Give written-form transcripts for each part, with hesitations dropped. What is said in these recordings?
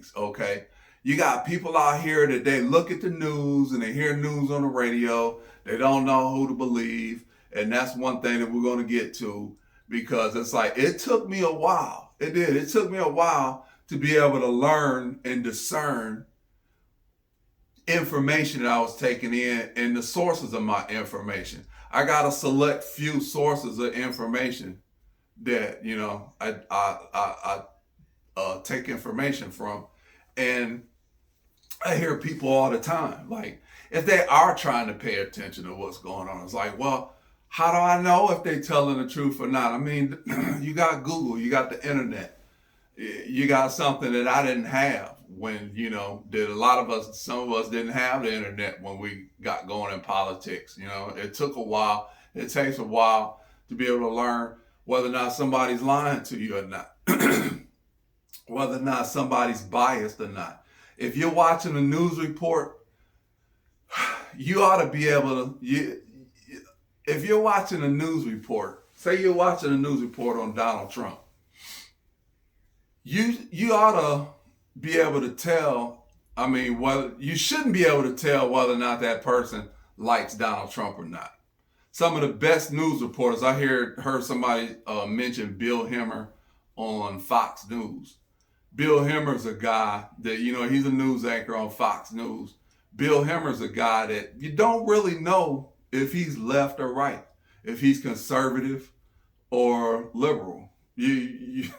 things, okay? You got people out here that they look at the news and they hear news on the radio. They don't know who to believe. And that's one thing that we're going to get to, because it's like, it took me a while. It did. It took me a while to be able to learn and discern information that I was taking in and the sources of my information. I got a select few sources of information that, I take information from. And I hear people all the time, like, if they are trying to pay attention to what's going on, it's like, well, how do I know if they're telling the truth or not? I mean, you got Google, you got the internet, you got something that I didn't have when, that a lot of us, some of us didn't have the internet when we got going in politics. It took a while. It takes a while to be able to learn whether or not somebody's lying to you or not, whether or not somebody's biased or not. If you're watching a news report, you ought to be able to, if you're watching a news report, say you're watching a news report on Donald Trump, you ought to be able to tell, whether you shouldn't be able to tell whether or not that person likes Donald Trump or not. Some of the best news reporters, I heard somebody mention Bill Hemmer on Fox News. Bill Hemmer's a guy that, he's a news anchor on Fox News. Bill Hemmer's a guy that you don't really know if he's left or right, if he's conservative or liberal. You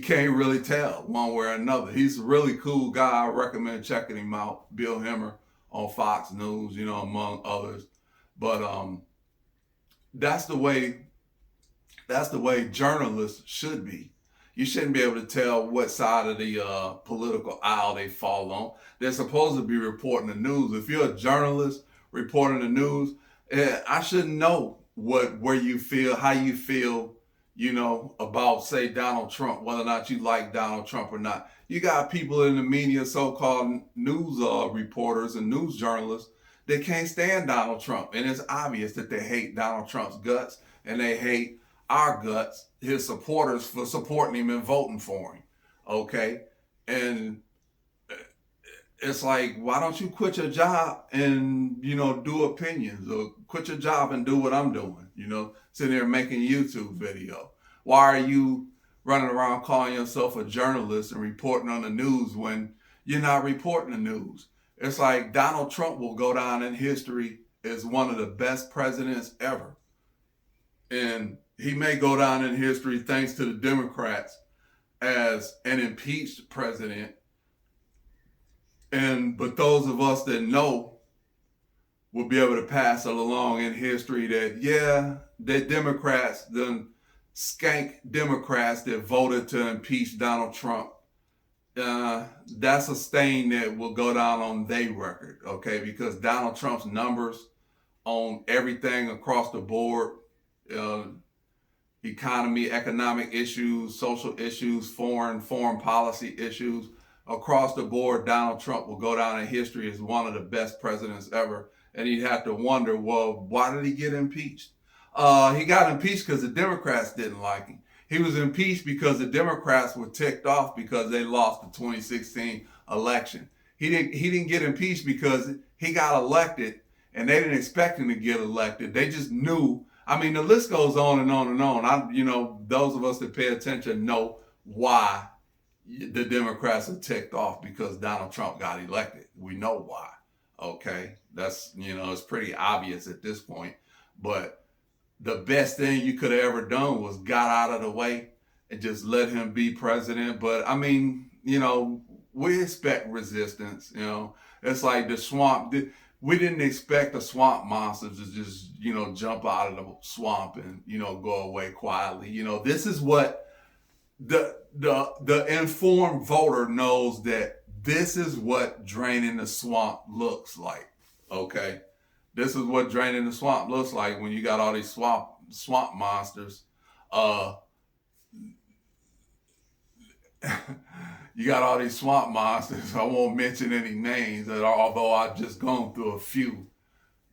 can't really tell one way or another. He's a really cool guy. I recommend checking him out, Bill Hemmer on Fox News, among others. But that's the way journalists should be. You shouldn't be able to tell what side of the political aisle they fall on. They're supposed to be reporting the news. If you're a journalist reporting the news, I shouldn't know where you feel, how you feel, about, say, Donald Trump, whether or not you like Donald Trump or not. You got people in the media, so-called news reporters and news journalists, they can't stand Donald Trump. And it's obvious that they hate Donald Trump's guts and they hate our guts, his supporters, for supporting him and voting for him. Okay? And it's like, why don't you quit your job and, do opinions, or quit your job and do what I'm doing, sitting there making a YouTube video. Why are you running around calling yourself a journalist and reporting on the news when you're not reporting the news? It's like Donald Trump will go down in history as one of the best presidents ever. And he may go down in history, thanks to the Democrats, as an impeached president. But those of us that know will be able to pass it along in history that, the Democrats, the skank Democrats that voted to impeach Donald Trump, that's a stain that will go down on their record, okay? Because Donald Trump's numbers on everything across the board, economy, economic issues, social issues, foreign policy issues, across the board, Donald Trump will go down in history as one of the best presidents ever. And you'd have to wonder, well, why did he get impeached? He got impeached because the Democrats didn't like him. He was impeached because the Democrats were ticked off because they lost the 2016 election. He didn't get impeached because he got elected and they didn't expect him to get elected. They just knew. The list goes on and on and on. Those of us that pay attention know why the Democrats are ticked off, because Donald Trump got elected. We know why. Okay. That's, it's pretty obvious at this point. But the best thing you could have ever done was got out of the way and just let him be president. But we expect resistance. It's like the swamp. We didn't expect the swamp monsters to just, jump out of the swamp and, go away quietly. This is what the informed voter knows, that this is what draining the swamp looks like. Okay. This is what draining the swamp looks like when you got all these swamp monsters. You got all these swamp monsters. I won't mention any names, although I've just gone through a few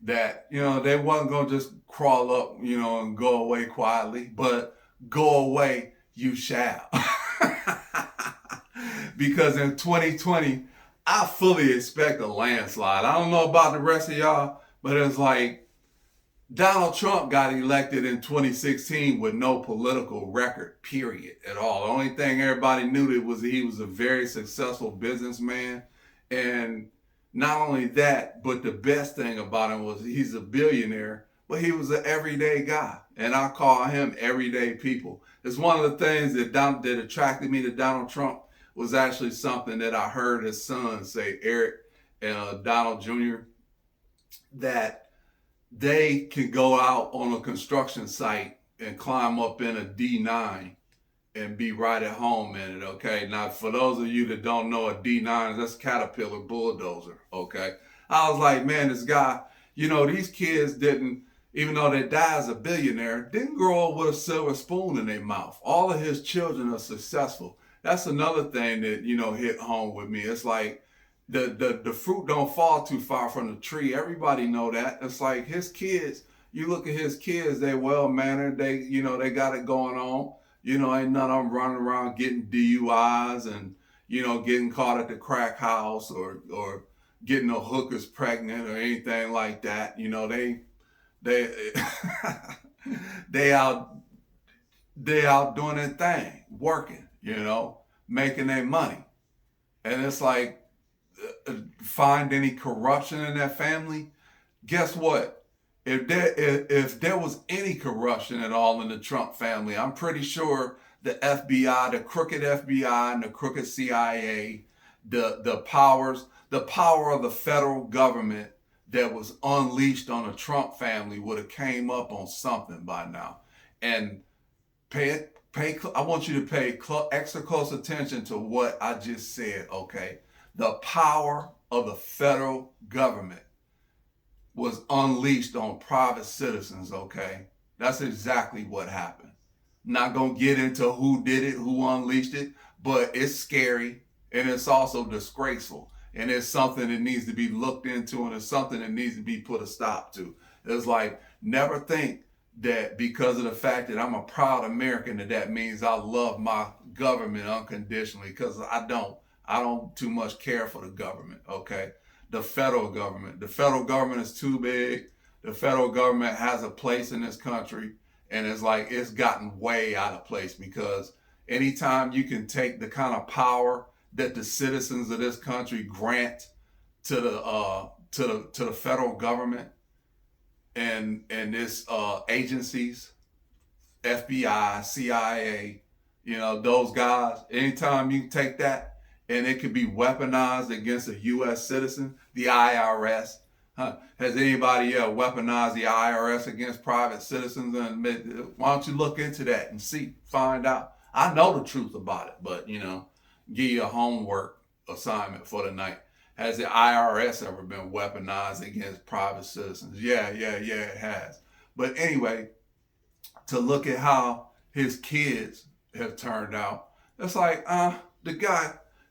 that, they wasn't going to just crawl up, and go away quietly, but go away you shall. because in 2020, I fully expect a landslide. I don't know about the rest of y'all, but it's like Donald Trump got elected in 2016 with no political record, period, at all. The only thing everybody knew that was he was a very successful businessman. And not only that, but the best thing about him was he's a billionaire, but he was an everyday guy. And I call him everyday people. It's one of the things that attracted me to Donald Trump was actually something that I heard his son say, Eric and Donald Jr., that they can go out on a construction site and climb up in a D9 and be right at home in it, okay? Now, for those of you that don't know, a D9, that's Caterpillar bulldozer, okay? I was like, man, this guy, these kids didn't, even though they died as a billionaire, didn't grow up with a silver spoon in their mouth. All of his children are successful. That's another thing that, hit home with me. It's like, the fruit don't fall too far from the tree. Everybody know that. It's like his kids, you look at his kids, they well-mannered. They, they got it going on. Ain't none of them running around getting DUIs and, getting caught at the crack house or getting no hookers pregnant or anything like that. They they out doing their thing, working, making their money. And it's like, find any corruption in that family, guess what? If there was any corruption at all in the Trump family, I'm pretty sure the FBI, the crooked FBI and the crooked CIA, the power of the federal government that was unleashed on the Trump family would have came up on something by now. And I want you to pay extra close attention to what I just said, okay? The power of the federal government was unleashed on private citizens, okay? That's exactly what happened. Not gonna get into who did it, who unleashed it, but it's scary and it's also disgraceful. And it's something that needs to be looked into and it's something that needs to be put a stop to. It's like, never think that because of the fact that I'm a proud American that means I love my government unconditionally, because I don't. I don't too much care for the government, okay? The federal government is too big. The federal government has a place in this country, and it's like it's gotten way out of place because anytime you can take the kind of power that the citizens of this country grant to the federal government and its agencies, FBI, CIA, those guys, anytime you take that, and it could be weaponized against a U.S. citizen, the IRS. Has anybody weaponized the IRS against private citizens? And why don't you look into that and find out? I know the truth about it, but, give you a homework assignment for the night. Has the IRS ever been weaponized against private citizens? Yeah, it has. But anyway, to look at how his kids have turned out, it's like,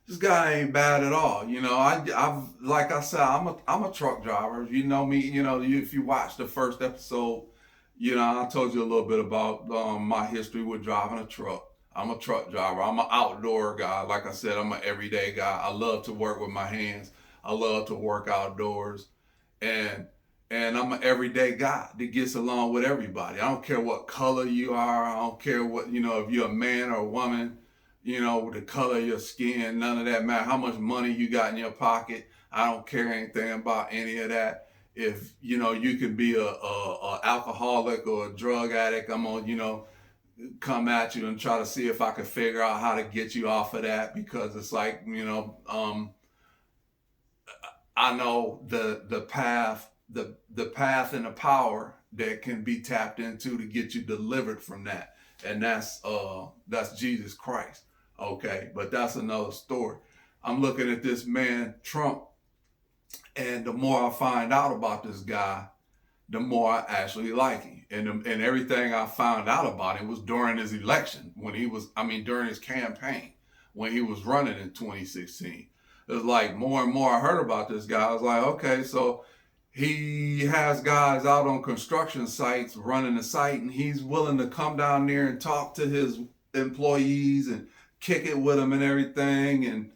this guy ain't bad at all. I've like I said, I'm a truck driver. You know me. If you watch the first episode, I told you a little bit about my history with driving a truck. I'm a truck driver. I'm an outdoor guy. Like I said, I'm an everyday guy. I love to work with my hands. I love to work outdoors, and I'm an everyday guy that gets along with everybody. I don't care what color you are. I don't care what if you're a man or a woman. The color of your skin, none of that matter. How much money you got in your pocket, I don't care anything about any of that. If, you can be a alcoholic or a drug addict, I'm gonna, come at you and try to see if I can figure out how to get you off of that, because it's like, I know the path and the power that can be tapped into to get you delivered from that. And that's Jesus Christ. Okay, but that's another story. I'm looking at this man, Trump, and the more I find out about this guy, the more I actually like him. And everything I found out about him was during his election, during his campaign, when he was running in 2016. It was like more and more I heard about this guy. I was like, okay, so he has guys out on construction sites running the site, and he's willing to come down there and talk to his employees and kick it with them and everything.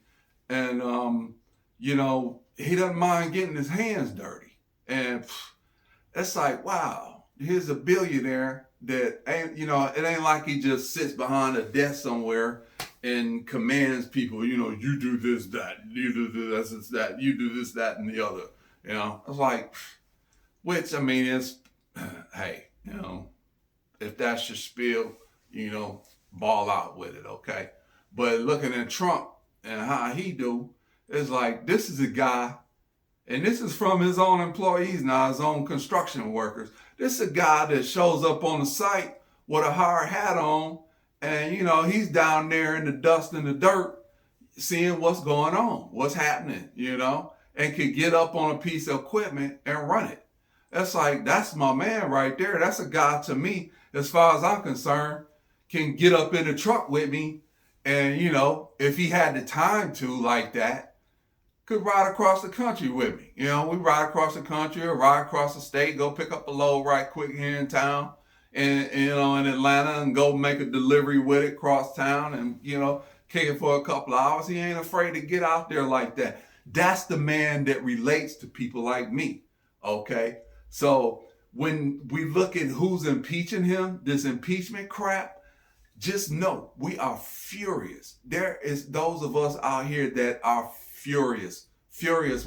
And, he doesn't mind getting his hands dirty. And it's like, wow, here's a billionaire that ain't, it ain't like he just sits behind a desk somewhere and commands people, you do this, that, you do this, that, you do this, that, and the other. It's like, which, it's, hey, if that's your spiel, ball out with it, okay? But looking at Trump and how he do, it's like, this is a guy, and this is from his own employees now, his own construction workers. This is a guy that shows up on the site with a hard hat on, and, he's down there in the dust and the dirt, seeing what's going on, what's happening, and could get up on a piece of equipment and run it. That's like, that's my man right there. That's a guy, to me, as far as I'm concerned, can get up in the truck with me and, if he had the time to like that, could ride across the country with me. We ride across the country or ride across the state, go pick up a load right quick here in town and, in Atlanta and go make a delivery with it across town and, kick it for a couple of hours. He ain't afraid to get out there like that. That's the man that relates to people like me, okay? So when we look at who's impeaching him, this impeachment crap, just know we are furious. There is those of us out here that are furious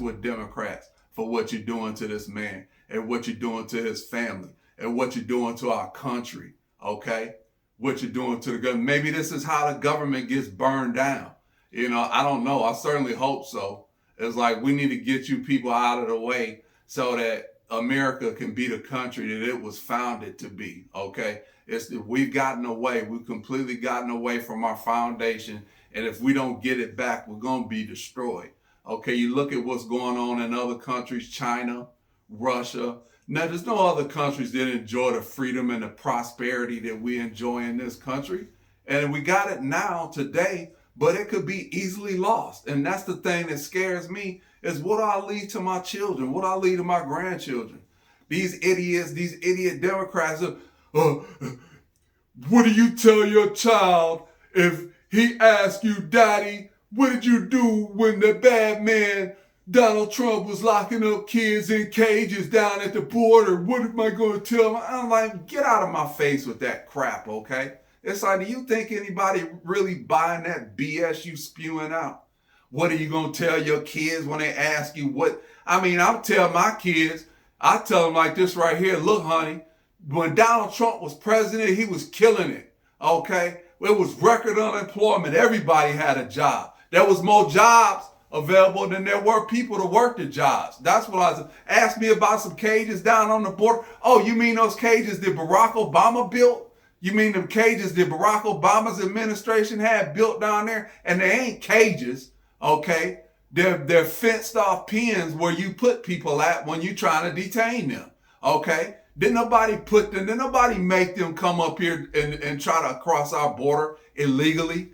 with Democrats for what you're doing to this man and what you're doing to his family and what you're doing to our country, okay? What you're doing to the government. Maybe this is how the government gets burned down. I don't know. I certainly hope so. It's like we need to get you people out of the way so that America can be the country that it was founded to be, okay? We've gotten away. We've completely gotten away from our foundation. And if we don't get it back, we're going to be destroyed. Okay, you look at what's going on in other countries, China, Russia. Now, there's no other countries that enjoy the freedom and the prosperity that we enjoy in this country. And we got it now, today, but it could be easily lost. And that's the thing that scares me, is what I leave to my children, what I leave to my grandchildren. These idiots, these idiot Democrats, what do you tell your child if he asks you, Daddy, what did you do when the bad man Donald Trump was locking up kids in cages down at the border? What am I going to tell him? I'm like, get out of my face with that crap, okay? It's like, do you think anybody really buying that BS you spewing out? What are you going to tell your kids when they ask you what? I'll tell my kids, I tell them like this right here. Look, honey, when Donald Trump was president, he was killing it, okay? It was record unemployment. Everybody had a job. There was more jobs available than there were people to work the jobs. That's what I was. Asked me about some cages down on the border. Oh, you mean those cages that Barack Obama built? You mean them cages that Barack Obama's administration had built down there? And they ain't cages, okay? They're fenced off pens where you put people at when you're trying to detain them, okay? Didn't nobody make them come up here and try to cross our border illegally?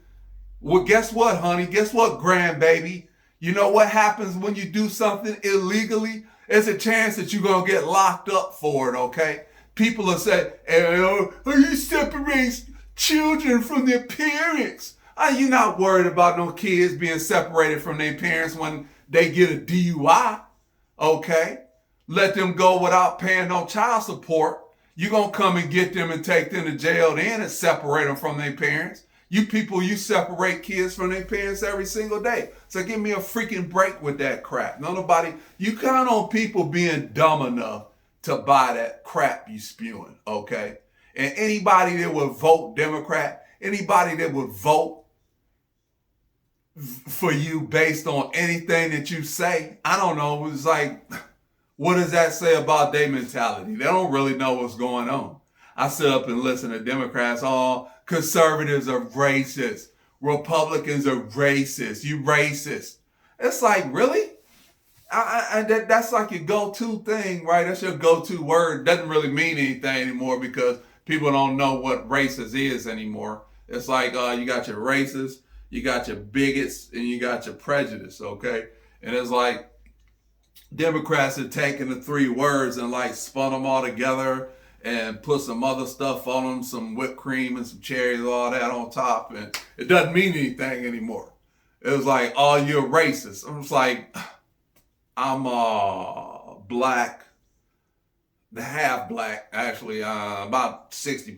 Well, guess what, honey? Guess what, grandbaby? You know what happens when you do something illegally? There's a chance that you're going to get locked up for it, okay? People will say, are you separating children from their parents? Are you not worried about no kids being separated from their parents when they get a DUI, okay? Let them go without paying no child support. You're going to come and get them and take them to jail then and separate them from their parents. You people, you separate kids from their parents every single day. So give me a freaking break with that crap. You count on people being dumb enough to buy that crap you spewing, okay? And anybody that would vote Democrat, anybody that would vote for you based on anything that you say, I don't know, it's like, what does that say about their mentality? They don't really know what's going on. I sit up and listen to Democrats, oh, conservatives are racist. Republicans are racist. You racist. It's like, really? That's like your go-to thing, right? That's your go-to word. Doesn't really mean anything anymore because people don't know what racist is anymore. It's like you got your racists, you got your bigots, and you got your prejudice, okay? And it's like Democrats have taken the three words and like spun them all together and put some other stuff on them, some whipped cream and some cherries, all that on top, and it doesn't mean anything anymore. It was like, oh, you're racist. I was like, I'm black, half black, actually, about 60%